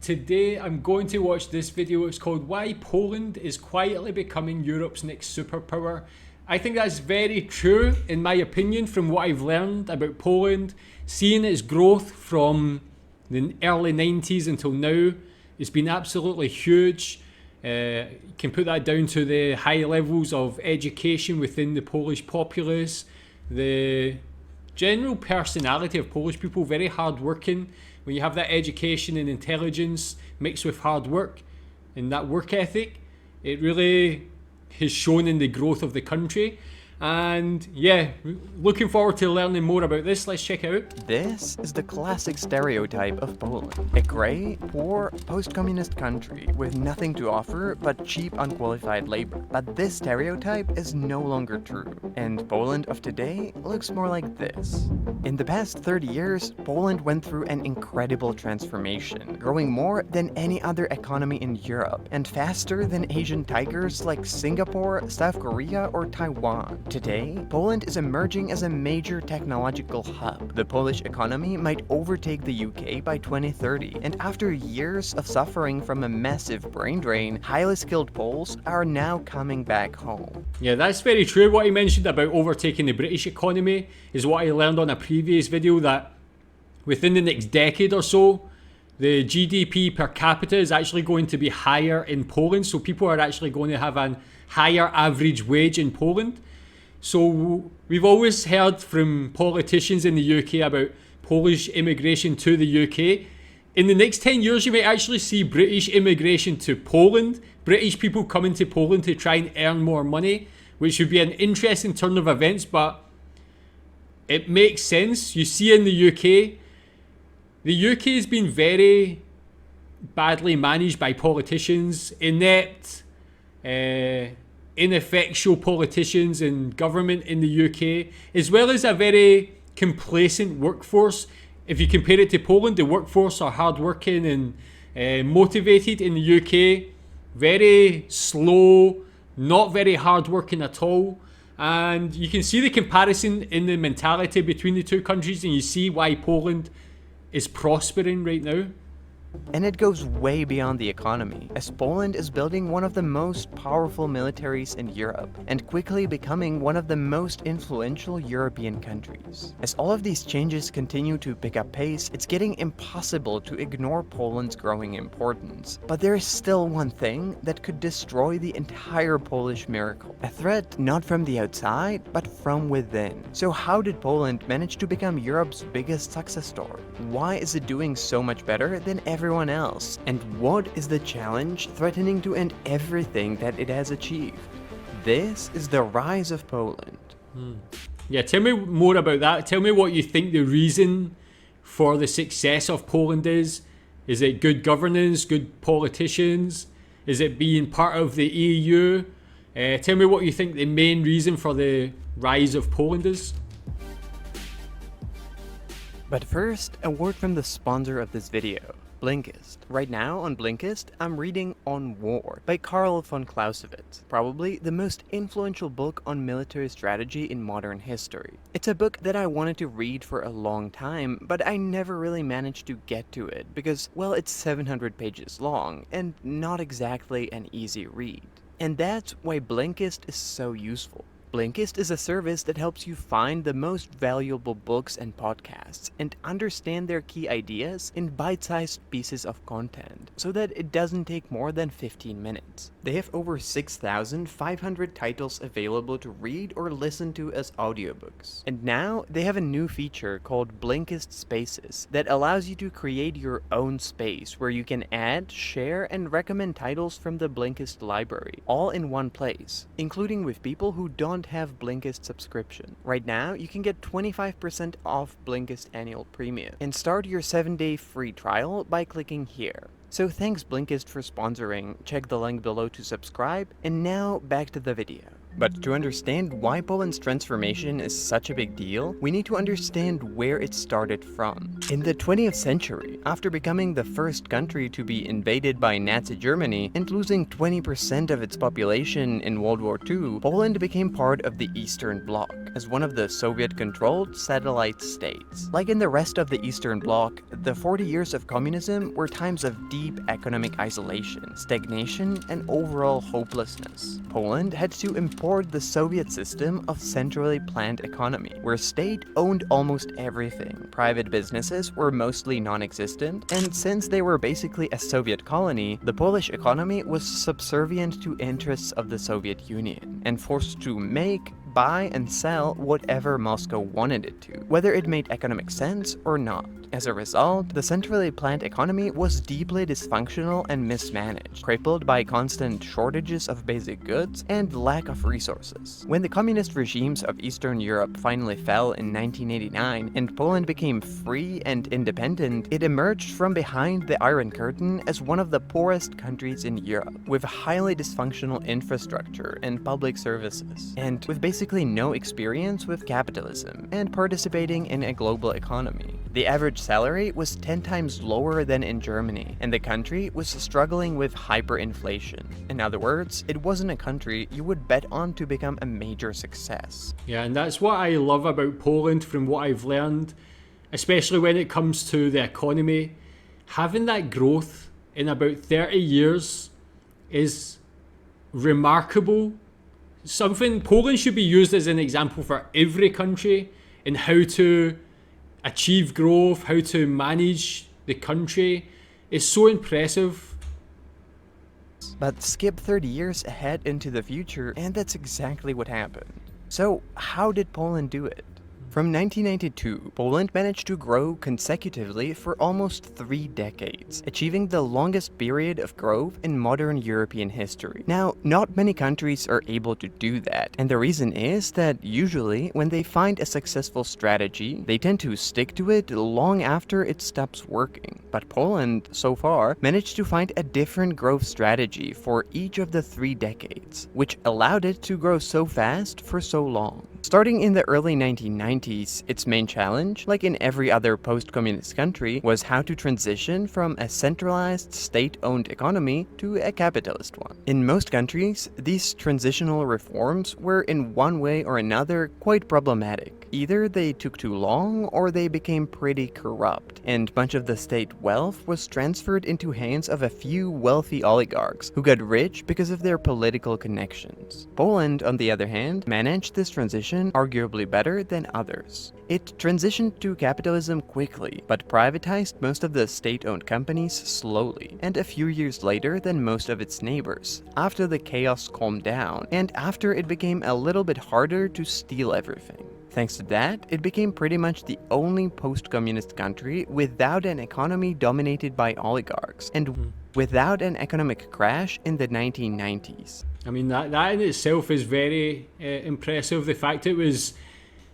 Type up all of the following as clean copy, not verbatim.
Today I'm going to watch this video. It's called Why Poland is Quietly Becoming Europe's Next Superpower. I think that's very true in my opinion from what I've learned about Poland. Seeing its growth from the early 90s until now, it's been absolutely huge. You can put that down to the high levels of education within the Polish populace, the general personality of Polish people, very hardworking. When you have that education and intelligence mixed with hard work and that work ethic, it really has shown in the growth of the country. And yeah, looking forward to learning more about this. Let's check it out. This is the classic stereotype of Poland. A grey, poor, post-communist country with nothing to offer but cheap, unqualified labor. But this stereotype is no longer true, and Poland of today looks more like this. In the past 30 years, Poland went through an incredible transformation, growing more than any other economy in Europe, and faster than Asian tigers like Singapore, South Korea, or Taiwan. Today, Poland is emerging as a major technological hub. The Polish economy might overtake the UK by 2030, and after years of suffering from a massive brain drain, highly skilled Poles are now coming back home. Yeah, that's very true. What he mentioned about overtaking the British economy is what I learned on a previous video, that within the next decade or so, the GDP per capita is actually going to be higher in Poland. So people are actually going to have a higher average wage in Poland. So we've always heard from politicians in the UK about Polish immigration to the UK. In the next 10 years, you may actually see British immigration to Poland, British people coming to Poland to try and earn more money, which would be an interesting turn of events, but it makes sense. You see in the UK has been very badly managed by politicians, inept, ineffectual politicians and government in the UK, as well as a very complacent workforce. If you compare it to Poland, the workforce are hardworking and motivated. In the UK, very slow, not very hardworking at all. And you can see the comparison in the mentality between the two countries, and you see why Poland is prospering right now. And it goes way beyond the economy, as Poland is building one of the most powerful militaries in Europe, and quickly becoming one of the most influential European countries. As all of these changes continue to pick up pace, it's getting impossible to ignore Poland's growing importance. But there is still one thing that could destroy the entire Polish miracle. A threat not from the outside, but from within. So how did Poland manage to become Europe's biggest success story? Why is it doing so much better than everyone else? And what is the challenge threatening to end everything that it has achieved? This is the rise of Poland. Yeah, tell me more about that. Tell me what you think the reason for the success of Poland is. Is it good governance, good politicians? Is it being part of the EU? Tell me what you think the main reason for the rise of Poland is. But first, a word from the sponsor of this video, Blinkist. Right now on Blinkist, I'm reading On War by Karl von Clausewitz, probably the most influential book on military strategy in modern history. It's a book that I wanted to read for a long time, but I never really managed to get to it because, well, it's 700 pages long and not exactly an easy read. And that's why Blinkist is so useful. Blinkist is a service that helps you find the most valuable books and podcasts and understand their key ideas in bite-sized pieces of content so that it doesn't take more than 15 minutes. They have over 6,500 titles available to read or listen to as audiobooks. And now they have a new feature called Blinkist Spaces that allows you to create your own space where you can add, share, and recommend titles from the Blinkist library, all in one place, including with people who don't have Blinkist subscription. Right now, you can get 25% off Blinkist annual premium and start your 7-day free trial by clicking here. So thanks Blinkist for sponsoring, check the link below to subscribe, and now back to the video. But to understand why Poland's transformation is such a big deal, we need to understand where it started from. In the 20th century, after becoming the first country to be invaded by Nazi Germany and losing 20% of its population in World War II, Poland became part of the Eastern Bloc, as one of the Soviet-controlled satellite states. Like in the rest of the Eastern Bloc, the 40 years of communism were times of deep economic isolation, stagnation, and overall hopelessness. Poland had to import the Soviet system of centrally planned economy, where state owned almost everything, private businesses were mostly non-existent, and since they were basically a Soviet colony, the Polish economy was subservient to interests of the Soviet Union, and forced to make, buy, and sell whatever Moscow wanted it to, whether it made economic sense or not. As a result, the centrally planned economy was deeply dysfunctional and mismanaged, crippled by constant shortages of basic goods and lack of resources. When the communist regimes of Eastern Europe finally fell in 1989 and Poland became free and independent, it emerged from behind the Iron Curtain as one of the poorest countries in Europe, with highly dysfunctional infrastructure and public services, and with basically no experience with capitalism and participating in a global economy. The average salary was 10 times lower than in Germany, and the country was struggling with hyperinflation. In other words, it wasn't a country you would bet on to become a major success. Yeah, and that's what I love about Poland from what I've learned, especially when it comes to the economy. Having that growth in about 30 years is remarkable. Something Poland should be used as an example for every country in how to achieve growth, how to manage the country. Is so impressive. But skip 30 years ahead into the future, and that's exactly what happened. So, how did Poland do it? From 1992, Poland managed to grow consecutively for almost 3 decades, achieving the longest period of growth in modern European history. Now, not many countries are able to do that, and the reason is that usually when they find a successful strategy, they tend to stick to it long after it stops working. But Poland, so far, managed to find a different growth strategy for each of the 3 decades, which allowed it to grow so fast for so long. Starting in the early 1990s, its main challenge, like in every other post-communist country, was how to transition from a centralized, state-owned economy to a capitalist one. In most countries, these transitional reforms were in one way or another quite problematic. Either they took too long or they became pretty corrupt, and much of the state wealth was transferred into hands of a few wealthy oligarchs who got rich because of their political connections. Poland, on the other hand, managed this transition arguably better than others. It transitioned to capitalism quickly, but privatized most of the state-owned companies slowly, and a few years later than most of its neighbors, after the chaos calmed down, and after it became a little bit harder to steal everything. Thanks to that, it became pretty much the only post-communist country without an economy dominated by oligarchs, and without an economic crash in the 1990s. I mean, that in itself is very impressive. The fact it was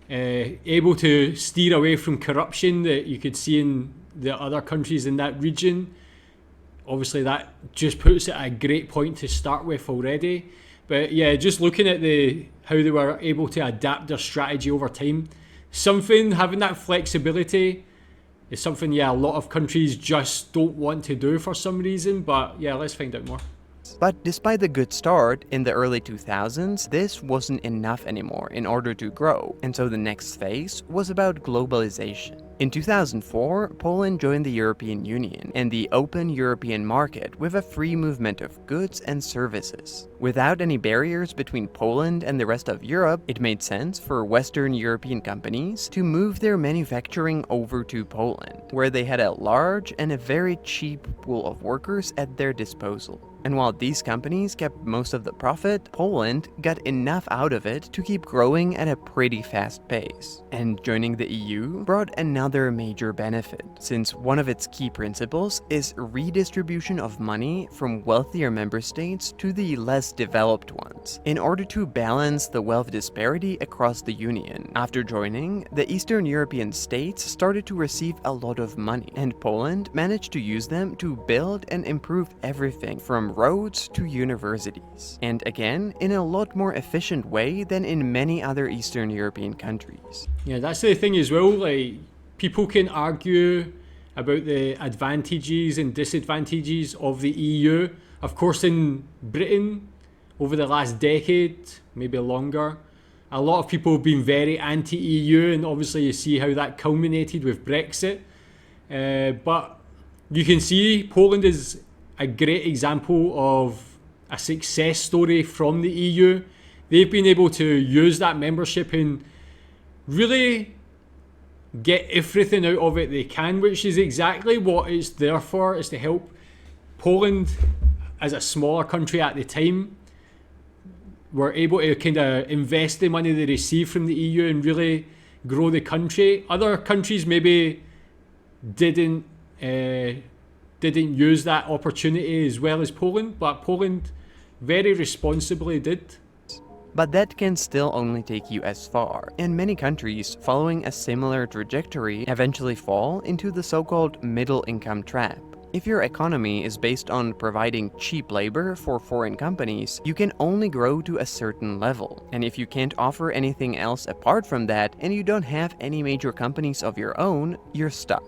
able to steer away from corruption that you could see in the other countries in that region. Obviously, that just puts it at a great point to start with already. But yeah, just looking at how they were able to adapt their strategy over time, having that flexibility is something, yeah, a lot of countries just don't want to do for some reason. But yeah, let's find out more. But despite the good start in the early 2000s, this wasn't enough anymore in order to grow, and so the next phase was about globalization. In 2004, Poland joined the European Union and the open European market with a free movement of goods and services. Without any barriers between Poland and the rest of Europe, it made sense for Western European companies to move their manufacturing over to Poland, where they had a large and a very cheap pool of workers at their disposal. And while these companies kept most of the profit, Poland got enough out of it to keep growing at a pretty fast pace. And joining the EU brought another major benefit, since one of its key principles is redistribution of money from wealthier member states to the less developed ones, in order to balance the wealth disparity across the Union. After joining, the Eastern European states started to receive a lot of money, and Poland managed to use them to build and improve everything from roads to universities. And again, in a lot more efficient way than in many other Eastern European countries. Yeah, that's the thing as well, like, people can argue about the advantages and disadvantages of the EU. Of course, in Britain, over the last decade, maybe longer, a lot of people have been very anti-EU, and obviously you see how that culminated with Brexit. But you can see Poland is a great example of a success story from the EU. They've been able to use that membership and really get everything out of it they can, which is exactly what it's there for, is to help Poland, as a smaller country at the time, were able to kind of invest the money they receive from the EU and really grow the country. Other countries maybe didn't use that opportunity as well as Poland, but Poland very responsibly did. But that can still only take you as far, and many countries following a similar trajectory eventually fall into the so-called middle-income trap. If your economy is based on providing cheap labor for foreign companies, you can only grow to a certain level. And if you can't offer anything else apart from that, and you don't have any major companies of your own, you're stuck.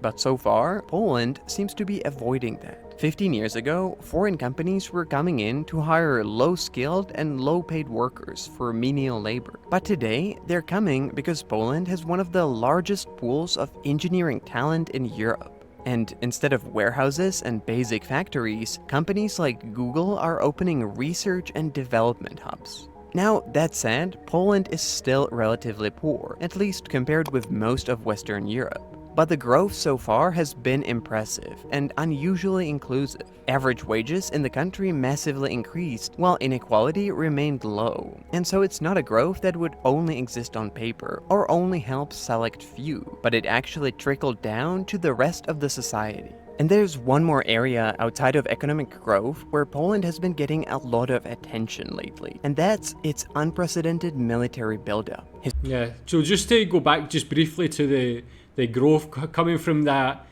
But so far, Poland seems to be avoiding that. 15 years ago, foreign companies were coming in to hire low-skilled and low-paid workers for menial labor. But today, they're coming because Poland has one of the largest pools of engineering talent in Europe. And instead of warehouses and basic factories, companies like Google are opening research and development hubs. Now, that said, Poland is still relatively poor, at least compared with most of Western Europe. But the growth so far has been impressive and unusually inclusive. Average wages in the country massively increased, while inequality remained low. And so it's not a growth that would only exist on paper, or only help select few, but it actually trickled down to the rest of the society. And there's one more area outside of economic growth where Poland has been getting a lot of attention lately, and that's its unprecedented military buildup. Yeah, so just to go back just briefly to the growth coming from that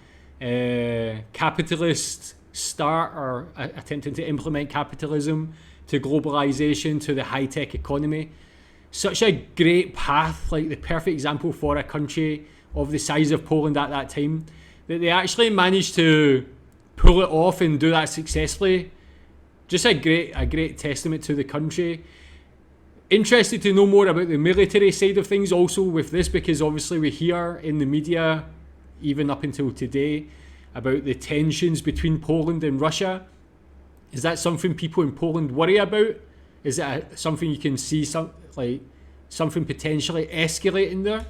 capitalist start, or attempting to implement capitalism, to globalization, to the high-tech economy. Such a great path, like the perfect example for a country of the size of Poland at that time, that they actually managed to pull it off and do that successfully. Just a great testament to the country. Interested to know more about the military side of things also with this, because obviously we hear in the media, even up until today, about the tensions between Poland and Russia. Is that something people in Poland worry about? Is it something you can see something potentially escalating there?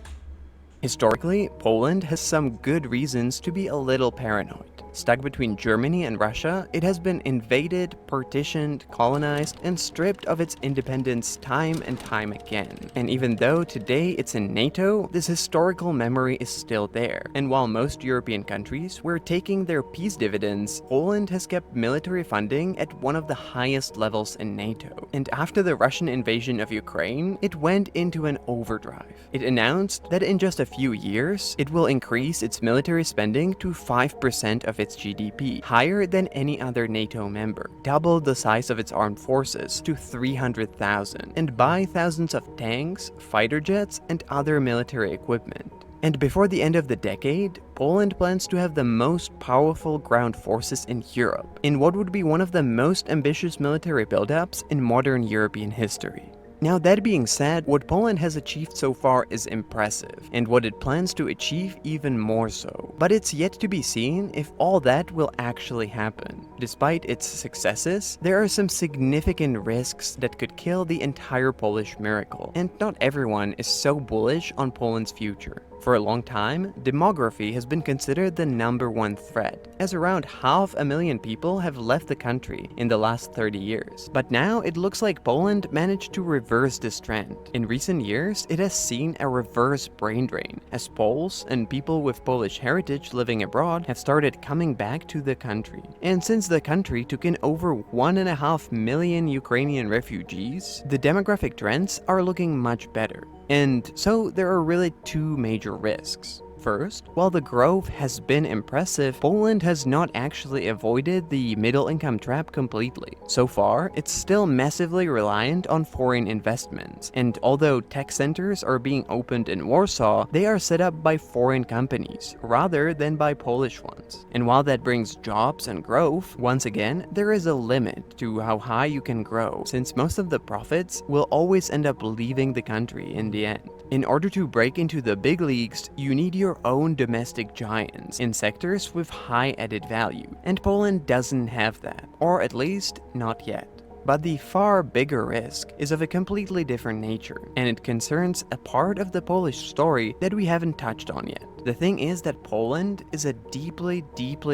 Historically, Poland has some good reasons to be a little paranoid. Stuck between Germany and Russia, it has been invaded, partitioned, colonized, and stripped of its independence time and time again. And even though today it's in NATO, this historical memory is still there. And while most European countries were taking their peace dividends, Poland has kept military funding at one of the highest levels in NATO. And after the Russian invasion of Ukraine, it went into an overdrive. It announced that in just a few years, it will increase its military spending to 5% of its GDP, higher than any other NATO member, double the size of its armed forces to 300,000, and buy thousands of tanks, fighter jets, and other military equipment. And before the end of the decade, Poland plans to have the most powerful ground forces in Europe, in what would be one of the most ambitious military buildups in modern European history. Now, that being said, what Poland has achieved so far is impressive, and what it plans to achieve even more so. But it's yet to be seen if all that will actually happen. Despite its successes, there are some significant risks that could kill the entire Polish miracle, and not everyone is so bullish on Poland's future. For a long time, demography has been considered the #1 threat, as around 500,000 people have left the country in the last 30 years. But now it looks like Poland managed to reverse this trend. In recent years, it has seen a reverse brain drain, as Poles and people with Polish heritage living abroad have started coming back to the country. And since the country took in over 1.5 million Ukrainian refugees, the demographic trends are looking much better. And so there are really two major risks. First, while the growth has been impressive, Poland has not actually avoided the middle-income trap completely. So far, it's still massively reliant on foreign investments, and although tech centers are being opened in Warsaw, they are set up by foreign companies rather than by Polish ones. And while that brings jobs and growth, once again, there is a limit to how high you can grow, since most of the profits will always end up leaving the country in the end. In order to break into the big leagues, you need your own domestic giants in sectors with high added value, and Poland doesn't have that, or at least not yet. But the far bigger risk is of a completely different nature, and it concerns a part of the Polish story that we haven't touched on yet. The thing is that Poland is a deeply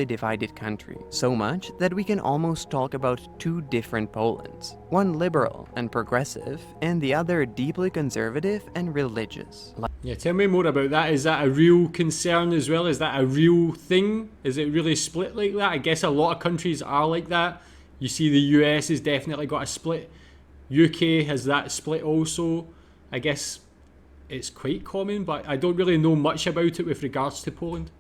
divided country, so much that we can almost talk about two different Polands. One liberal and progressive, and the other deeply conservative and religious. Yeah, tell me more about that. Is that a real concern as well? Is that a real thing? Is it really split like that? I guess a lot of countries are like that. You see the US has definitely got a split. UK has that split also. I guess it's quite common, but I don't really know much about it with regards to Poland.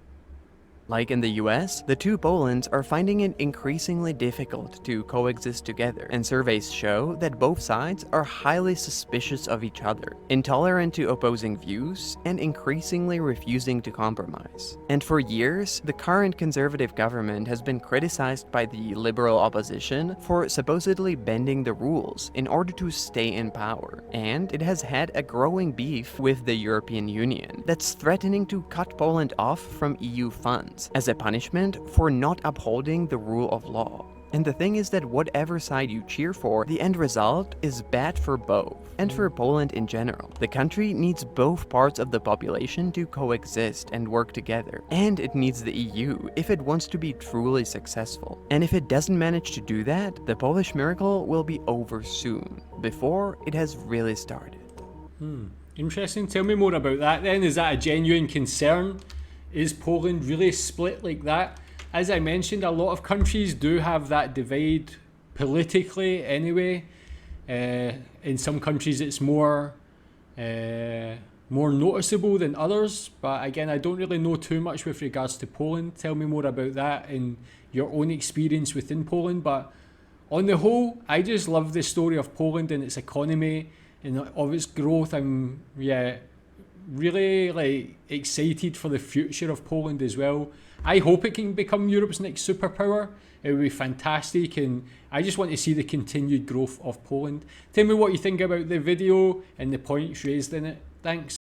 Like in the US, the two Polands are finding it increasingly difficult to coexist together, and surveys show that both sides are highly suspicious of each other, intolerant to opposing views, and increasingly refusing to compromise. And for years, the current conservative government has been criticized by the liberal opposition for supposedly bending the rules in order to stay in power, and it has had a growing beef with the European Union that's threatening to cut Poland off from EU funds as a punishment for not upholding the rule of law. And the thing is that whatever side you cheer for, the end result is bad for both, and for Poland in general. The country needs both parts of the population to coexist and work together, and it needs the EU if it wants to be truly successful. And if it doesn't manage to do that, the Polish miracle will be over soon, before it has really started. Interesting. Tell me more about that then. Is that a genuine concern? Is Poland really split like that? As I mentioned, a lot of countries do have that divide politically anyway. In some countries it's more noticeable than others, but again, I don't really know too much with regards to Poland. Tell me more about that and your own experience within Poland. But on the whole, I just love the story of Poland and its economy and of its growth. I'm really excited for the future of Poland as well. I hope it can become Europe's next superpower. It would be fantastic, and I just want to see the continued growth of Poland. Tell me what you think about the video and the points raised in it. Thanks.